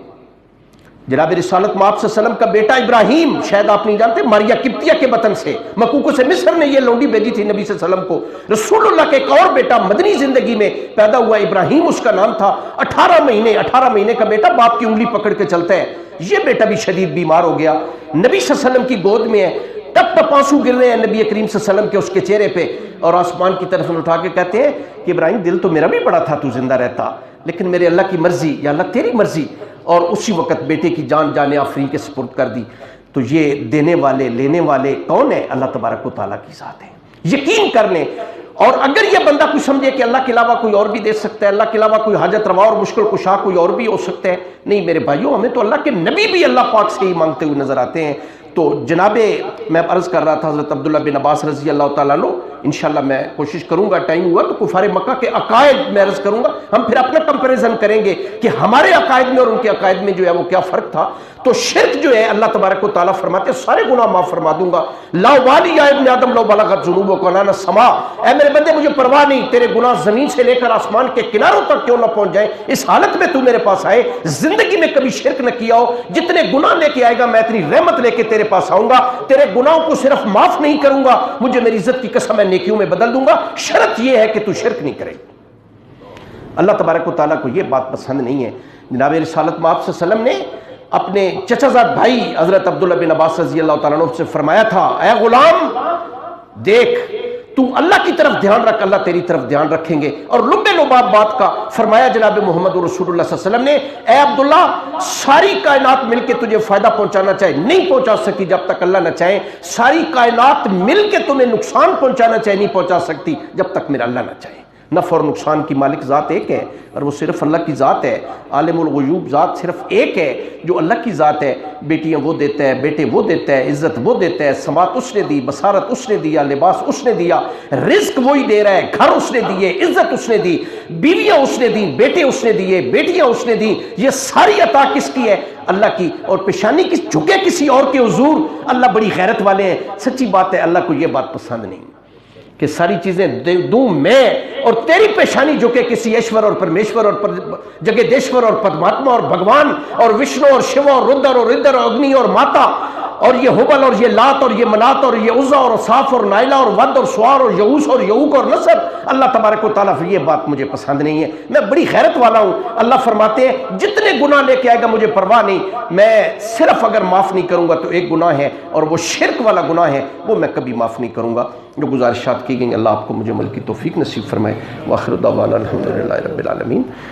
جناب رسالت مآب صلی اللہ علیہ وسلم کا بیٹا ابراہیم، شاید آپ نہیں جانتے، ماریا قبطیہ کے وطن سے، مکوکو سے مصر نے یہ لونڈی بھیجی تھی نبی صلی اللہ علیہ وسلم کو. رسول اللہ کے ایک اور بیٹا مدنی زندگی میں پیدا ہوا، ابراہیم اس کا نام تھا. 18 مہینے کا بیٹا باپ کی انگلی پکڑ کے چلتا ہے. یہ بیٹا بھی شدید بیمار ہو گیا، نبی صلی اللہ علیہ وسلم کی گود میں ہے. ٹپ ٹپ آنسو گر رہے ہیں نبی کریم صلی اللہ علیہ وسلم کے اس کے چہرے پہ، اور آسمان کی طرف اٹھا کے کہتے ہیں کہ ابراہیم دل تو میرا بھی بڑا تھا تو زندہ رہتا، لیکن میرے اللہ کی مرضی، یا اللہ تیری مرضی. اور اسی وقت بیٹے کی جان جان آفرین کے سپرد کر دی. تو یہ دینے والے لینے والے کون ہے؟ اللہ تبارک و تعالیٰ کی ذات ہے. یقین کر لیں. اور اگر یہ بندہ کوئی سمجھے کہ اللہ کے علاوہ کوئی اور بھی دے سکتا ہے، اللہ کے علاوہ کوئی حاجت روا اور مشکل کشا کوئی اور بھی ہو سکتا ہے، نہیں میرے بھائیوں، ہمیں تو اللہ کے نبی بھی اللہ پاک سے ہی مانگتے ہوئے نظر آتے ہیں. تو جناب میں عرض کر رہا تھا حضرت عبداللہ بن عباس رضی اللہ تعالیٰ عنہ، انشاءاللہ میں کوشش کروں گا، ٹائم ہوا تو کفار مکہ کے عقائد میں عرض کروں گا. ہم پھر اپنا کمپیریزن کریں گے کہ ہمارے عقائد میں اور ان کے عقائد میں جو ہے وہ کیا فرق تھا. تو شرک جو ہے اللہ تبارک و تعالیٰ فرماتے ہیں سارے گناہ معاف فرما دوں گا. لا والی یا ابن آدم لو بلغت ذنوبک عنان السماء، اے میرے بندے مجھے پرواہ نہیں تیرے گناہ زمین سے لے کر آسمان کے کناروں تک کیوں نہ پہنچ جائیں، اس حالت میں تو میرے پاس آئے، زندگی میں کبھی شرک نہ کیا ہو، جتنے گناہ لے کے آئے گا میں اتنی رحمت لے کے تیرے پاس آؤں گا. تیرے گناہوں کو صرف معاف نہیں کروں گا، مجھے میری عزت کی قسم ہے نیکیوں میں بدل دوں گا. شرط یہ ہے کہ تو شرک نہیں کرے. اللہ تبارک و تعالیٰ کو یہ بات پسند نہیں ہے. جناب رسالت مآب صلی اللہ علیہ وسلم نے اپنے چچا زاد بھائی حضرت عبداللہ بن عباس رضی اللہ تعالیٰ عنہ سے فرمایا تھا، اے غلام دیکھ تو اللہ کی طرف دھیان رکھ، اللہ تیری طرف دھیان رکھیں گے. اور لبے لباب بات کا فرمایا جناب محمد رسول اللہ صلی اللہ علیہ وسلم نے، اے عبداللہ ساری کائنات مل کے تجھے فائدہ پہنچانا چاہے نہیں پہنچا سکتی جب تک اللہ نہ چاہے، ساری کائنات مل کے تمہیں نقصان پہنچانا چاہے نہیں پہنچا سکتی جب تک میرا اللہ نہ چاہے. نفع اور نقصان کی مالک ذات ایک ہے اور وہ صرف اللہ کی ذات ہے. عالم الغیوب ذات صرف ایک ہے جو اللہ کی ذات ہے. بیٹیاں وہ دیتا ہے، بیٹے وہ دیتا ہے، عزت وہ دیتا ہے، سماعت اس نے دی، بصارت اس نے دیا، لباس اس نے دیا، رزق وہی دے رہا ہے، گھر اس نے دیے، عزت اس نے دی، بیویاں اس نے دی، بیٹے اس نے دیے، بیٹیاں اس نے دی. یہ ساری عطا کس کی ہے؟ اللہ کی. اور پیشانی کس جھکے کسی اور کے حضور، اللہ بڑی غیرت والے ہیں. سچی بات ہے اللہ کو یہ بات پسند نہیں کہ ساری چیزیں دوں میں اور تیری پیشانی جو کہ کسی ایشور اور پرمیشور اور جگدیشور اور پدماتما اور بھگوان اور وشنو اور شیو اور ردر اور ادر اور اگنی اور ماتا اور یہ ہبل اور یہ لات اور یہ منات اور یہ عزا اور صاف اور نائلہ اور ود اور سوار اور یعوس اور یعوق اور نصر، اللہ تبارک و تعالیٰ یہ بات مجھے پسند نہیں ہے، میں بڑی غیرت والا ہوں۔ اللہ فرماتے ہیں جتنے گناہ لے کے آئے گا مجھے پرواہ نہیں، میں صرف اگر معاف نہیں کروں گا تو ایک گناہ ہے، اور وہ شرک والا گناہ ہے، وہ میں کبھی معاف نہیں کروں گا۔ جو گزارشات کی گئیں اللہ آپ کو مجھے عمل کی توفیق نصیب فرمائے۔ وآخر دعوانا الحمدللہ رب العالمین۔